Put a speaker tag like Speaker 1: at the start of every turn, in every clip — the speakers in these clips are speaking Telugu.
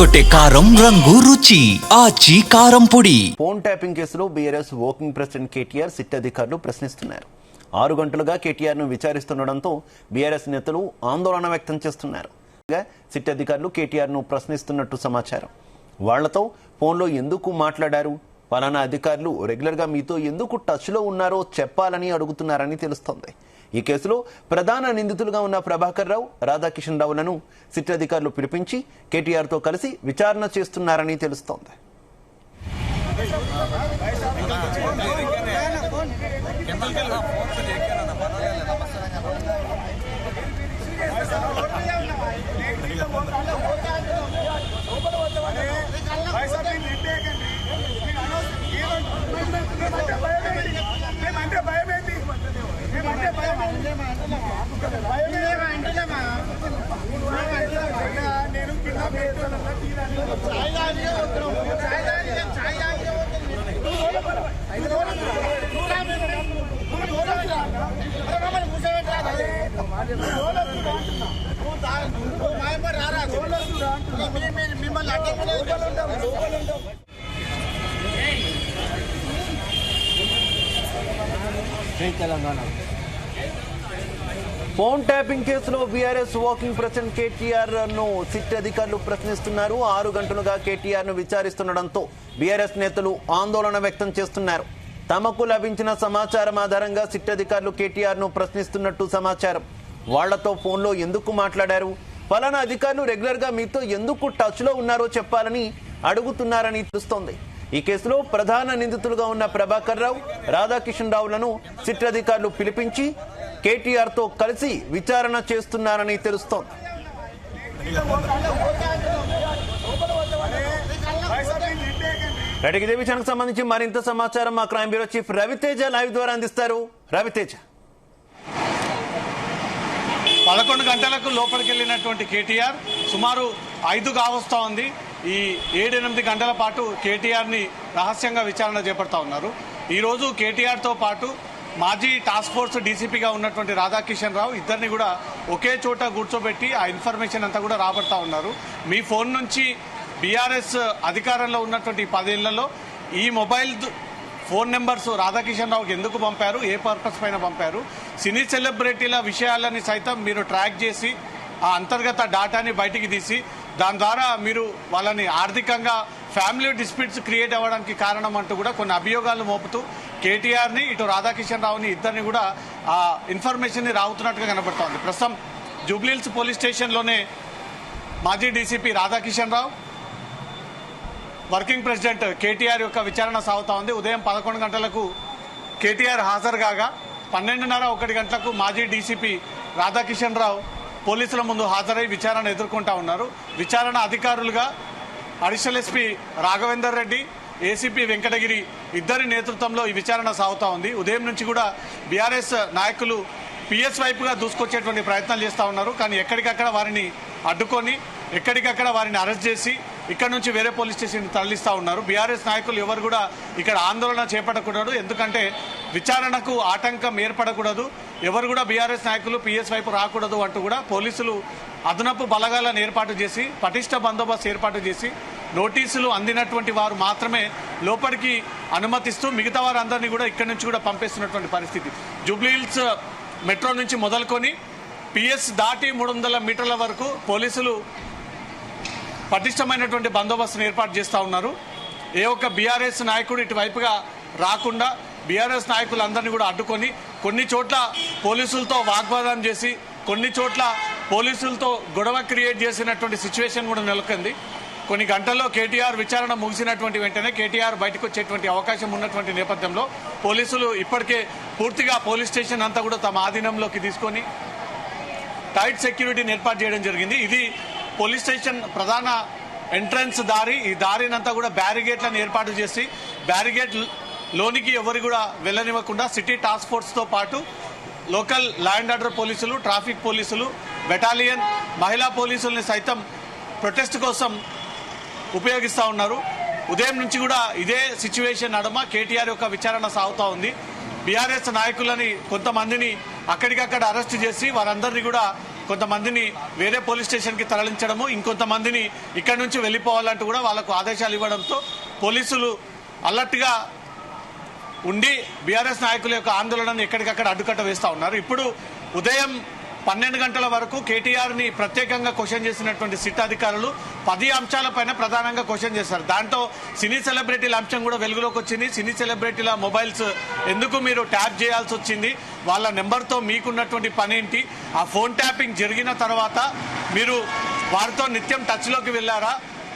Speaker 1: ఒకటే కారం రంగు రుచి ఆచి కారం పొడి.
Speaker 2: ఫోన్ ట్యాపింగ్ కేసులో BRS working president KTR SIT అధికారులు ప్రశ్నిస్తున్నారు. 6 గంటలుగా కేటీఆర్ ను విచారిస్తుండటంతో బీఆర్ఎస్ నేతలు ఆందోళన వ్యక్తం చేస్తున్నారు. సిట్ అధికారులు కేటీఆర్ ను ప్రశ్నిస్తున్నట్టు సమాచారం. వాళ్లతో ఫోన్లో ఎందుకు మాట్లాడారు, పలానా అధికారులు రెగ్యులర్ గా మీతో ఎందుకు టచ్ లో ఉన్నారో చెప్పాలని అడుగుతున్నారని తెలుస్తోంది. ఈ కేసులో ప్రధాన నిందితులుగా ఉన్న ప్రభాకర్ రావు, రాధాకిషన్ రావులను సిట్ అధికారులు పిలిపించి కేటీఆర్ తో కలిసి విచారణ చేస్తున్నారని తెలుస్తోంది. ఫోన్ ట్యాపింగ్ కేసులో బీఆర్ఎస్ వర్కింగ్ ప్రెసిడెంట్ కేటీఆర్ ను సిట్ అధికారులు ప్రశ్నిస్తున్నారు. 6 గంటలుగా కేటీఆర్ ను విచారిస్తుండటంతో బీఆర్ఎస్ నేతలు ఆందోళన వ్యక్తం చేస్తున్నారు. తమకు లభించిన సమాచారం ఆధారంగా సిట్ అధికారులు కేటీఆర్ ను ప్రశ్నిస్తున్నట్టు సమాచారం. వాళ్లతో ఫోన్లో ఎందుకు మాట్లాడారు, పలానా అధికారులు రెగ్యులర్ గా మీతో ఎందుకు టచ్ లో ఉన్నారో చెప్పాలని అడుగుతున్నారని తెలుస్తోంది. ఈ కేసులో ప్రధాన నిందితులుగా ఉన్న ప్రభాకర్ రావు, రాధాకిషన్ రావులను సిట్ అధికారులు పిలిపించి కేటీఆర్ తో కలిసి విచారణ చేస్తున్నారని తెలుస్తోంది. ఇదే విషయానికి సంబంధించి మరింత సమాచారం మా crime bureau chief Raviteja live ద్వారా అందిస్తారు. రవితేజ,
Speaker 3: 11 గంటలకు లోపలికి వెళ్ళినటువంటి కేటీఆర్ సుమారు 5 కావస్తా ఉంది. ఈ 7-8 గంటల పాటు కేటీఆర్ని రహస్యంగా విచారణ చేపడతా ఉన్నారు. ఈరోజు కేటీఆర్తో పాటు మాజీ టాస్క్ ఫోర్స్ డీసీపీగా ఉన్నటువంటి రాధాకిషన్ రావు ఇద్దరిని కూడా ఒకే చోట కూర్చోబెట్టి ఆ ఇన్ఫర్మేషన్ అంతా కూడా రాబడతా ఉన్నారు. మీ ఫోన్ నుంచి బీఆర్ఎస్ అధికారంలో ఉన్నటువంటి 10 ఏళ్లలో ఈ మొబైల్ ఫోన్ నెంబర్స్ రాధాకిషన్ రావుకి ఎందుకు పంపారు, ఏ పర్పస్ పైన పంపారు, సినీ సెలబ్రిటీల విషయాలని సైతం మీరు ట్రాక్ చేసి ఆ అంతర్గత డాటాని బయటికి తీసి దాని ద్వారా మీరు వాళ్ళని ఆర్థికంగా ఫ్యామిలీ డిస్ప్యూట్స్ క్రియేట్ అవ్వడానికి కారణం అంటూ కూడా కొన్ని అభియోగాలు మోపుతూ కేటీఆర్ని ఇటు రాధాకిషన్ రావుని ఇద్దరిని కూడా ఆ ఇన్ఫర్మేషన్ని రావుతున్నట్టుగా కనబడుతోంది. ప్రస్తుతం జూబ్లీహిల్స్ పోలీస్ స్టేషన్లోనే మాజీ డీసీపీ రాధాకిషన్ రావు, వర్కింగ్ ప్రెసిడెంట్ కేటీఆర్ యొక్క విచారణ సాగుతా ఉంది. ఉదయం 11 గంటలకు కేటీఆర్ హాజరు కాగా 12:30-1 గంటలకు మాజీ డీసీపీ రాధాకిషన్ రావు పోలీసుల ముందు హాజరై విచారణ ఎదుర్కొంటా ఉన్నారు. విచారణ అధికారులుగా additional SP Raghavender Reddy, ACP Venkatagiri ఇద్దరి నేతృత్వంలో ఈ విచారణ సాగుతా ఉంది. ఉదయం నుంచి కూడా బీఆర్ఎస్ నాయకులు పిఎస్ వైపుగా దూసుకొచ్చేటువంటి ప్రయత్నాలు చేస్తూ ఉన్నారు. కానీ ఎక్కడికక్కడ వారిని అడ్డుకొని ఎక్కడికక్కడ వారిని అరెస్ట్ చేసి ఇక్కడ నుంచి వేరే పోలీస్ స్టేషన్ తరలిస్తూ ఉన్నారు. బీఆర్ఎస్ నాయకులు ఎవరు కూడా ఇక్కడ ఆందోళన చేపట్టకూడదు, ఎందుకంటే విచారణకు ఆటంకం ఏర్పడకూడదు, ఎవరు కూడా బీఆర్ఎస్ నాయకులు పిఎస్ వైపు రాకూడదు అంటూ కూడా పోలీసులు అదనపు బలగాలను ఏర్పాటు చేసి పటిష్ట బందోబస్తు ఏర్పాటు చేసి నోటీసులు అందినటువంటి వారు మాత్రమే లోపలికి అనుమతిస్తూ మిగతా వారందరినీ కూడా ఇక్కడి నుంచి కూడా పంపిస్తున్నటువంటి పరిస్థితి. జూబ్లీహిల్స్ మెట్రో నుంచి మొదలుకొని పిఎస్ దాటి 300 మీటర్ల వరకు పోలీసులు పటిష్టమైనటువంటి బందోబస్తును ఏర్పాటు చేస్తూ ఉన్నారు. ఏ ఒక్క బీఆర్ఎస్ నాయకుడు ఇటువైపుగా రాకుండా బీఆర్ఎస్ నాయకులందరినీ కూడా అడ్డుకొని కొన్ని చోట్ల పోలీసులతో వాగ్వాదం చేసి కొన్ని చోట్ల పోలీసులతో గొడవ క్రియేట్ చేసినటువంటి సిచ్యువేషన్ కూడా నెలకొంది. కొన్ని గంటల్లో కేటీఆర్ విచారణ ముగిసినటువంటి వెంటనే కేటీఆర్ బయటకు వచ్చేటువంటి అవకాశం ఉన్నటువంటి నేపథ్యంలో పోలీసులు ఇప్పటికే పూర్తిగా పోలీస్ స్టేషన్ అంతా కూడా తమ ఆధీనంలోకి తీసుకొని టైట్ సెక్యూరిటీని ఏర్పాటు చేయడం జరిగింది. ఇది పోలీస్ స్టేషన్ ప్రధాన ఎంట్రన్స్ దారి. ఈ దారినంతా కూడా బ్యారిగేట్లను ఏర్పాటు చేసి బ్యారిగేట్ లోనికి ఎవరు కూడా వెళ్ళనివ్వకుండా సిటీ టాస్క్ ఫోర్స్తో పాటు లోకల్ లా అండ్ ఆర్డర్ పోలీసులు, ట్రాఫిక్ పోలీసులు, బెటాలియన్, మహిళా పోలీసుల్ని సైతం ప్రొటెస్ట్ కోసం ఉపయోగిస్తూ ఉన్నారు. ఉదయం నుంచి కూడా ఇదే సిచ్యువేషన్ నడుమ కేటీఆర్ యొక్క విచారణ సాగుతూ ఉంది. బీఆర్ఎస్ నాయకులని కొంతమందిని అక్కడికక్కడ అరెస్ట్ చేసి వారందరినీ కూడా కొంతమందిని వేరే పోలీస్ స్టేషన్కి తరలించడము, ఇంకొంతమందిని ఇక్కడ నుంచి వెళ్ళిపోవాలంటూ కూడా వాళ్ళకు ఆదేశాలు ఇవ్వడంతో పోలీసులు అలర్ట్గా ఉండి బీఆర్ఎస్ నాయకుల యొక్క ఆందోళనను ఎక్కడికక్కడ అడ్డుకట్ట వేస్తూ ఉన్నారు. ఇప్పుడు ఉదయం 12 గంటల వరకు కేటీఆర్ని ప్రత్యేకంగా క్వశ్చన్ చేసినటువంటి సిట్ అధికారులు 10 అంశాలపైన ప్రధానంగా క్వశ్చన్ చేశారు. దాంట్లో సినీ సెలబ్రిటీల అంశం కూడా వెలుగులోకి వచ్చింది. సినీ సెలబ్రిటీల మొబైల్స్ ఎందుకు మీరు ట్యాప్ చేయాల్సి వచ్చింది, వాళ్ళ నెంబర్తో మీకున్నటువంటి పని ఏంటి, ఆ ఫోన్ ట్యాపింగ్ జరిగిన తర్వాత మీరు వారితో నిత్యం టచ్లోకి వెళ్ళారా,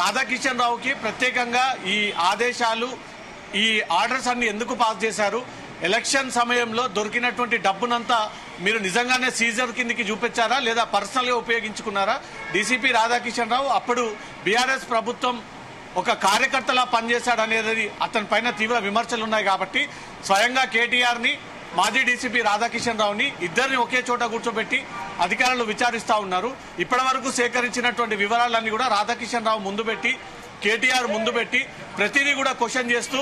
Speaker 3: రాధాకిషన్ రావుకి ప్రత్యేకంగా ఈ ఆదేశాలు ఈ ఆర్డర్స్ అన్ని ఎందుకు పాస్ చేశారు, ఎలక్షన్ సమయంలో దొరికినటువంటి డబ్బునంతా మీరు నిజంగానే సీజర్ కిందికి చూపించారా లేదా పర్సనల్గా ఉపయోగించుకున్నారా. డీసీపీ రాధాకిషన్ రావు అప్పుడు బీఆర్ఎస్ ప్రభుత్వం ఒక కార్యకర్తలా పనిచేశాడనేది అతని పైన తీవ్ర విమర్శలు ఉన్నాయి. కాబట్టి స్వయంగా కేటీఆర్ని మాజీ డీసీపీ రాధాకిషన్ రావుని ఇద్దరిని ఒకే చోట కూర్చోబెట్టి అధికారులు విచారిస్తూ ఉన్నారు. ఇప్పటి వరకు సేకరించినటువంటి వివరాలన్నీ కూడా రాధాకిషన్ రావు ముందు పెట్టి కేటీఆర్ ముందు పెట్టి ప్రతిదీ కూడా క్వశ్చన్ చేస్తూ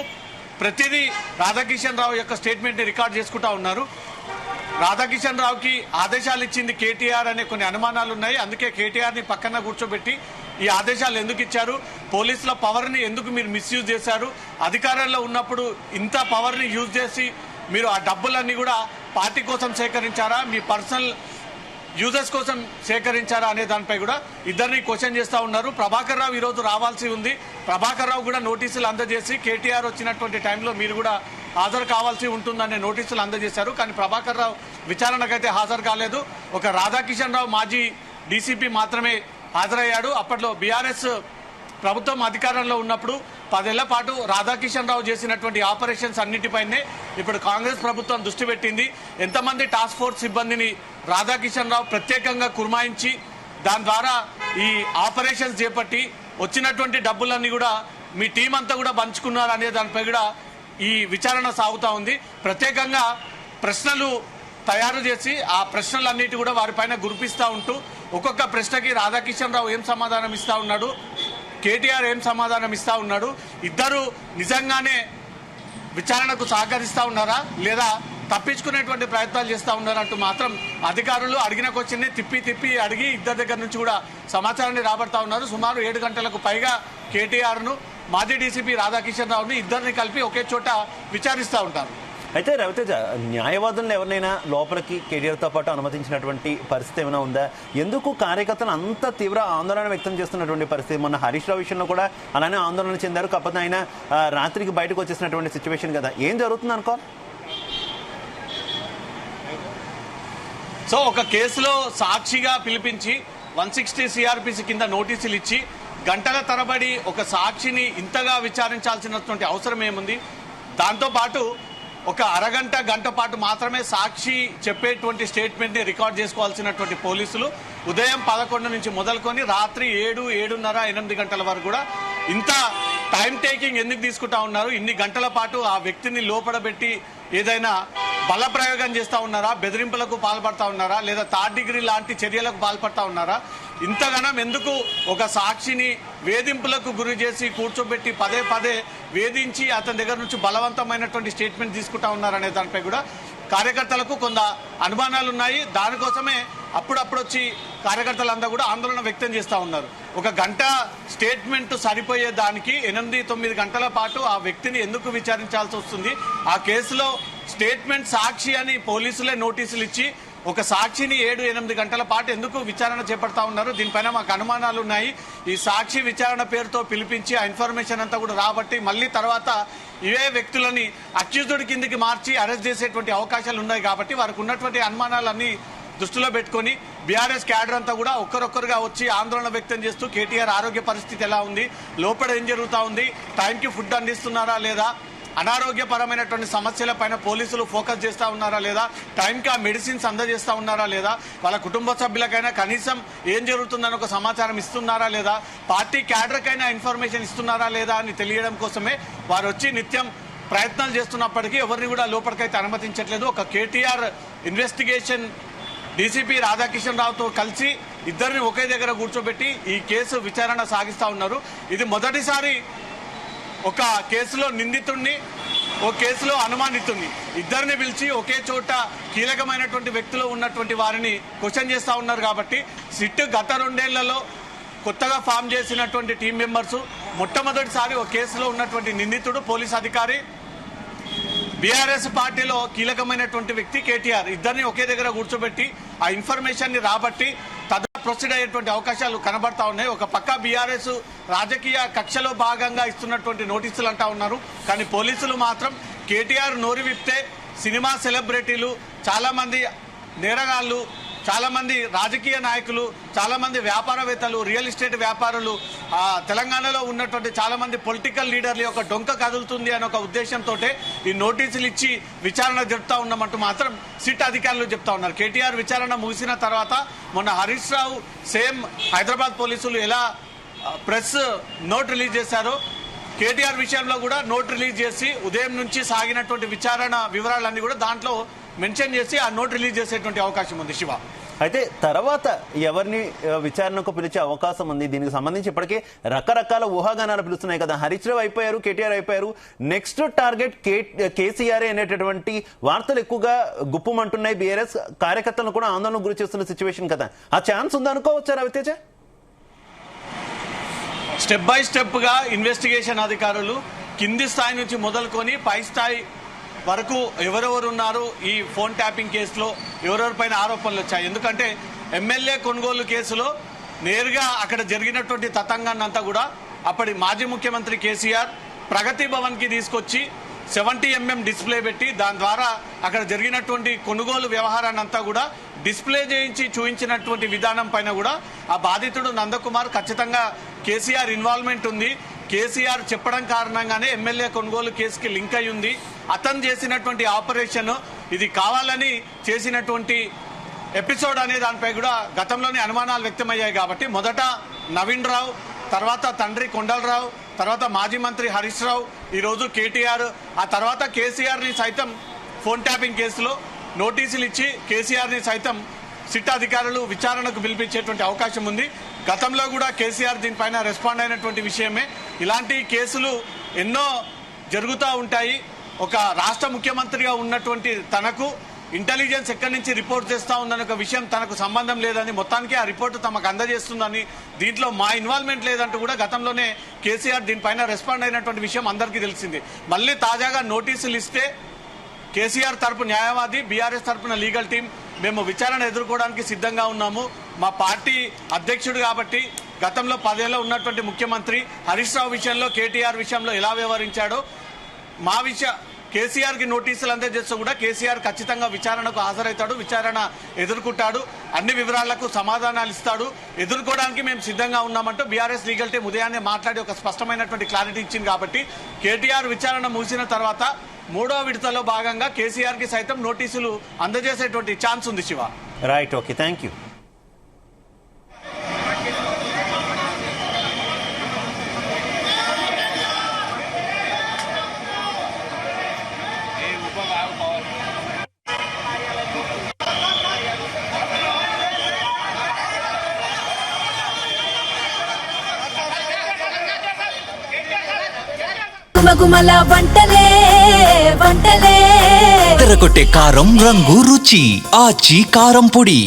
Speaker 3: ప్రతిదీ రాధాకిషన్ రావు యొక్క స్టేట్మెంట్ని రికార్డ్ చేసుకుంటా ఉన్నారు. రాధాకిషన్ రావుకి ఆదేశాలు ఇచ్చింది కేటీఆర్ అనే కొన్ని అనుమానాలు ఉన్నాయి. అందుకే కేటీఆర్ని పక్కన కూర్చోబెట్టి ఈ ఆదేశాలు ఎందుకు ఇచ్చారు, పోలీసుల పవర్ని ఎందుకు మీరు మిస్యూజ్ చేశారు, అధికారంలో ఉన్నప్పుడు ఇంత పవర్ని యూజ్ చేసి మీరు ఆ డబ్బులన్నీ కూడా పార్టీ కోసం సేకరించారా, మీ పర్సనల్ యూజర్స్ కోసం సేకరించారా అనే దానిపై కూడా ఇద్దరిని క్వశ్చన్ చేస్తూ ఉన్నారు. ప్రభాకర్ రావు ఈరోజు రావాల్సి ఉంది. ప్రభాకర్ రావు కూడా నోటీసులు అందజేసి కేటీఆర్ వచ్చినటువంటి టైంలో మీరు కూడా హాజరు కావాల్సి ఉంటుందనే నోటీసులు అందజేశారు. కానీ ప్రభాకర్ రావు విచారణకైతే హాజరు కాలేదు. ఒక రాధాకిషన్ రావు మాజీ డీసీపీ మాత్రమే హాజరయ్యాడు. అప్పట్లో బీఆర్ఎస్ ప్రభుత్వం అధికారంలో ఉన్నప్పుడు 10 ఏళ్ల పాటు రాధాకిషన్ రావు చేసినటువంటి ఆపరేషన్స్ అన్నింటిపైనే ఇప్పుడు కాంగ్రెస్ ప్రభుత్వం దృష్టి పెట్టింది. ఎంతమంది టాస్క్ ఫోర్స్ సిబ్బందిని రాధాకిషన్ రావు ప్రత్యేకంగా కుర్మాయించి దాని ద్వారా ఈ ఆపరేషన్స్ చేపట్టి వచ్చినటువంటి డబ్బులన్నీ కూడా మీ టీం అంతా కూడా పంచుకున్నారు అనే దానిపై కూడా ఈ విచారణ సాగుతూ ఉంది. ప్రత్యేకంగా ప్రశ్నలు తయారు చేసి ఆ ప్రశ్నలన్నిటి కూడా వారిపైన గురిపిస్తూ ఉంటూ ఒక్కొక్క ప్రశ్నకి రాధాకిషన్ రావు ఏం సమాధానం ఇస్తా ఉన్నాడు, కేటీఆర్ ఏం సమాధానం ఇస్తా ఉన్నాడు, ఇద్దరు నిజంగానే విచారణకు సహకరిస్తా ఉన్నారా లేదా తప్పించుకునేటువంటి ప్రయత్నాలు చేస్తూ ఉన్నారంటూ మాత్రం అధికారులు అడిగిన క్వశ్చన్ని తిప్పి అడిగి ఇద్దరి దగ్గర నుంచి కూడా సమాచారాన్ని రాబడతా ఉన్నారు. సుమారు 7 గంటలకు పైగా కేటీఆర్ను మాజీ డీసీపీ రాధాకిషన్ రావుని ఇద్దరిని కలిపి ఒకే చోట విచారిస్తూ ఉంటారు.
Speaker 2: అయితే రవితేజ, న్యాయవాదులను ఎవరినైనా లోపలికి కేటీఆర్తో పాటు అనుమతించినటువంటి పరిస్థితి ఏమైనా ఉందా? ఎందుకు కార్యకర్తలు అంత తీవ్ర ఆందోళన వ్యక్తం చేస్తున్నటువంటి పరిస్థితి? మొన్న హరీష్ రావు విషయంలో కూడా అలానే ఆందోళన చెందారు. కాకపోతే ఆయన రాత్రికి బయటకు వచ్చేసినటువంటి సిచ్యువేషన్ కదా, ఏం జరుగుతుంది అనుకో?
Speaker 3: సో ఒక కేసులో సాక్షిగా పిలిపించి 160 సిఆర్పిసి కింద నోటీసులు ఇచ్చి గంటల తరబడి ఒక సాక్షిని ఇంతగా విచారించాల్సినటువంటి అవసరం ఏముంది? దాంతోపాటు ఒక అరగంట గంట పాటు మాత్రమే సాక్షి చెప్పేటువంటి స్టేట్మెంట్ని రికార్డ్ చేసుకోవాల్సినటువంటి పోలీసులు ఉదయం 11 నుంచి మొదలుకొని రాత్రి 7, 7:30, 8 గంటల వరకు కూడా ఇంత టైం టేకింగ్ ఎందుకు తీసుకుంటా ఉన్నారు? ఇన్ని గంటల పాటు ఆ వ్యక్తిని లోపడబెట్టి ఏదైనా బల ప్రయోగం చేస్తూ ఉన్నారా, బెదిరింపులకు పాల్పడతా ఉన్నారా, లేదా థర్డ్ డిగ్రీ లాంటి చర్యలకు పాల్పడతా ఉన్నారా? ఇంతగానం ఎందుకు ఒక సాక్షిని వేధింపులకు గురి చేసి కూర్చోబెట్టి పదే వేధించి అతని దగ్గర నుంచి బలవంతమైనటువంటి స్టేట్మెంట్ తీసుకుంటా ఉన్నారనే దానిపై కూడా కార్యకర్తలకు కొంత అనుమానాలు ఉన్నాయి. దానికోసమే అప్పుడప్పుడు వచ్చి కార్యకర్తలంతా కూడా ఆందోళన వ్యక్తం చేస్తూ ఉన్నారు. ఒక గంట స్టేట్మెంట్ సరిపోయే దానికి 8-9 గంటల పాటు ఆ వ్యక్తిని ఎందుకు విచారించాల్సి వస్తుంది? ఆ కేసులో స్టేట్మెంట్ సాక్షి అని పోలీసులే నోటీసులు ఇచ్చి ఒక సాక్షిని 7-8 గంటల పాటు ఎందుకు విచారణ చేపడతా ఉన్నారు? దీనిపైన మాకు అనుమానాలు ఉన్నాయి. ఈ సాక్షి విచారణ పేరుతో పిలిపించి ఆ ఇన్ఫర్మేషన్ అంతా కూడా రాబట్టి మళ్ళీ తర్వాత ఇవే వ్యక్తులని అక్యూజ్డ్ కిందకి మార్చి అరెస్ట్ చేసేటువంటి అవకాశాలు ఉన్నాయి. కాబట్టి వారికి ఉన్నటువంటి అనుమానాలన్నీ దృష్టిలో పెట్టుకొని బీఆర్ఎస్ క్యాడర్ అంతా కూడా ఒక్కరొక్కరుగా వచ్చి ఆందోళన వ్యక్తం చేస్తూ కేటీఆర్ ఆరోగ్య పరిస్థితి ఎలా ఉంది, లోపల ఏం జరుగుతూ ఉంది, టైంకి ఫుడ్ అందిస్తున్నారా లేదా, అనారోగ్యపరమైనటువంటి సమస్యల పైన పోలీసులు ఫోకస్ చేస్తూ ఉన్నారా లేదా, టైంకి ఆ మెడిసిన్స్ అందజేస్తూ ఉన్నారా లేదా, వాళ్ళ కుటుంబ సభ్యులకైనా కనీసం ఏం జరుగుతుందని ఒక సమాచారం ఇస్తున్నారా లేదా, పార్టీ క్యాడర్కైనా ఇన్ఫర్మేషన్ ఇస్తున్నారా లేదా అని తెలియడం కోసమే వారు వచ్చి నిత్యం ప్రయత్నాలు చేస్తున్నప్పటికీ ఎవరిని కూడా లోపలికైతే అనుమతించట్లేదు. ఒక కేటీఆర్ ఇన్వెస్టిగేషన్ డీసీపీ రాధాకిషన్ రావుతో కలిసి ఇద్దరిని ఒకే దగ్గర కూర్చోబెట్టి ఈ కేసు విచారణ సాగిస్తూ ఉన్నారు. ఇది మొదటిసారి ఒక కేసులో నిందితుడిని ఓ కేసులో అనుమానితుని ఇద్దరిని పిలిచి ఒకే చోట కీలకమైనటువంటి వ్యక్తులు ఉన్నటువంటి వారిని క్వశ్చన్ చేస్తా ఉన్నారు. కాబట్టి సిట్ గత 2 ఏళ్లలో కొత్తగా ఫామ్ చేసినటువంటి టీం మెంబర్స్ మొట్టమొదటిసారి ఒక కేసులో ఉన్నటువంటి నిందితుడు పోలీస్ అధికారి బీఆర్ఎస్ పార్టీలో కీలకమైనటువంటి వ్యక్తి కేటీఆర్ ఇద్దరిని ఒకే దగ్గర కూర్చోబెట్టి ఆ ఇన్ఫర్మేషన్ ని రాబట్టి ప్రొసీడ్ అయ్యేటువంటి అవకాశాలు కనబడతా ఉన్నాయి. ఒక పక్క బీఆర్ఎస్ రాజకీయ కక్షలో భాగంగా ఇస్తున్నటువంటి నోటీసులు అంటా ఉన్నారు. కానీ పోలీసులు మాత్రం కేటీఆర్ నోరు విప్తే సినిమా సెలబ్రిటీలు, చాలా మంది నేరగాళ్లు, చాలా మంది రాజకీయ నాయకులు, చాలా మంది వ్యాపారవేత్తలు, రియల్ ఎస్టేట్ వ్యాపారులు, తెలంగాణలో ఉన్నటువంటి చాలా మంది పొలిటికల్ లీడర్ల యొక్క డొంక కదులుతుంది అనే ఒక ఉద్దేశంతో ఈ నోటీసులు ఇచ్చి విచారణ జరుపుతా ఉన్నామంటూ మాత్రం సిట్ అధికారులు చెప్తా ఉన్నారు. కేటీఆర్ విచారణ ముగిసిన తర్వాత మొన్న హరీష్ రావు సేమ్ హైదరాబాద్ పోలీసులు ఎలా ప్రెస్ నోట్ రిలీజ్ చేశారో కేటీఆర్ విషయంలో కూడా నోట్ రిలీజ్ చేసి ఉదయం నుంచి సాగినటువంటి విచారణ వివరాలన్నీ కూడా దాంట్లో మెన్షన్ చేసి ఆ నోట్ రిలీజ్ చేసేటువంటి అవకాశం ఉంది. శివ,
Speaker 2: అయితే తర్వాత ఎవరిని విచారణకు పిలిచే అవకాశం ఉంది? దీనికి సంబంధించి ఇప్పటికే రకరకాల ఊహాగానాలు పిలుస్తున్నాయి కదా. హరీష్ రావు అయిపోయారు, కేటీఆర్ అయిపోయారు, నెక్స్ట్ టార్గెట్ కేసీఆర్ అనేటటువంటి వార్తలు ఎక్కువగా గుప్పమంటున్నాయి. బీఆర్ఎస్ కార్యకర్తలను కూడా ఆందోళనకు గురి చేస్తున్న సిచ్యువేషన్ కదా. ఆ ఛాన్స్ ఉందనుకోవచ్చా రవితేజ?
Speaker 3: స్టెప్ బై స్టెప్ గా ఇన్వెస్టిగేషన్ అధికారులు కింది స్థాయి నుంచి మొదలుకొని పై స్థాయి వరకు ఎవరెవరున్నారు ఈ ఫోన్ ట్యాపింగ్ కేసులో, ఎవరెవరిపైన ఆరోపణలు వచ్చాయి. ఎందుకంటే ఎమ్మెల్యే కొనుగోలు కేసులో నేరుగా అక్కడ జరిగినటువంటి తతంగాన్ని అంతా కూడా అప్పటి మాజీ ముఖ్యమంత్రి కేసీఆర్ ప్రగతి భవన్ కి తీసుకొచ్చి 70mm డిస్ప్లే పెట్టి దాని ద్వారా అక్కడ జరిగినటువంటి కొనుగోలు వ్యవహారాన్ని అంతా కూడా డిస్ప్లే చేయించి చూపించినటువంటి విధానం పైన కూడా ఆ బాధితుడు నందకుమార్ ఖచ్చితంగా కేసీఆర్ ఇన్వాల్వ్మెంట్ ఉంది, కేసీఆర్ చెప్పడం కారణంగానే ఎమ్మెల్యే కొనుగోలు కేసుకి లింక్ అయి ఉంది, అతను చేసినటువంటి ఆపరేషన్ ఇది కావాలని చేసినటువంటి ఎపిసోడ్ అనే దానిపై కూడా గతంలోనే అనుమానాలు వ్యక్తమయ్యాయి. కాబట్టి మొదట నవీన్ రావు, తర్వాత తండ్రి కొండలరావు, తర్వాత మాజీ మంత్రి హరీష్ రావు, ఈరోజు కేటీఆర్, ఆ తర్వాత కేసీఆర్ ని సైతం ఫోన్ ట్యాపింగ్ కేసులో నోటీసులు ఇచ్చి కేసీఆర్ ని సైతం సిట్ అధికారులు విచారణకు పిలిపించేటువంటి అవకాశం ఉంది. గతంలో కూడా కేసీఆర్ దీనిపైన రెస్పాండ్ అయినటువంటి విషయమే. ఇలాంటి కేసులు ఎన్నో జరుగుతూ ఉంటాయి. ఒక రాష్ట్ర ముఖ్యమంత్రిగా ఉన్నటువంటి తనకు ఇంటెలిజెన్స్ ఎక్కడి నుంచి రిపోర్ట్ చేస్తా ఉందనే ఒక విషయం తనకు సంబంధం లేదని, మొత్తానికి ఆ రిపోర్టు తమకు అందజేస్తుందని, దీంట్లో మా ఇన్వాల్వ్మెంట్ లేదంటూ కూడా గతంలోనే కేసీఆర్ దీనిపైన రెస్పాండ్ అయినటువంటి విషయం అందరికీ తెలిసింది. మళ్ళీ తాజాగా నోటీసులు ఇస్తే కేసీఆర్ తరపు న్యాయవాది, బీఆర్ఎస్ తరపున లీగల్ టీం మేము విచారణ ఎదుర్కోవడానికి సిద్ధంగా ఉన్నాము. మా పార్టీ అధ్యక్షుడు కాబట్టి గతంలో 10 ఏళ్ళు ఉన్నటువంటి ముఖ్యమంత్రి హరీష్ రావు విషయంలో, కేటీఆర్ విషయంలో ఎలా వ్యవహరించాడో మా కేసీఆర్ కి నోటీసులు అందజేస్తూ కూడా కేసీఆర్ ఖచ్చితంగా విచారణకు హాజరవుతాడు, విచారణ ఎదుర్కొంటాడు, అన్ని వివరాలకు సమాధానాలు ఇస్తాడు, ఎదుర్కోవడానికి మేము సిద్ధంగా ఉన్నామంటూ బీఆర్ఎస్ లీగల్ టీం ఉదయాన్నే మాట్లాడి ఒక స్పష్టమైనటువంటి క్లారిటీ ఇచ్చింది. కాబట్టి కేటీఆర్ విచారణ ముగిసిన తర్వాత 3వ విడతలో భాగంగా కేసీఆర్ కి సైతం నోటీసులు అందజేసేటువంటి ఛాన్స్ ఉంది. Shiva,
Speaker 2: right, okay, thank you.
Speaker 4: గుమగుమల వంటలే వంటలే
Speaker 1: తెరకొట్టే కారం రంగు రుచి ఆచి కారం పొడి.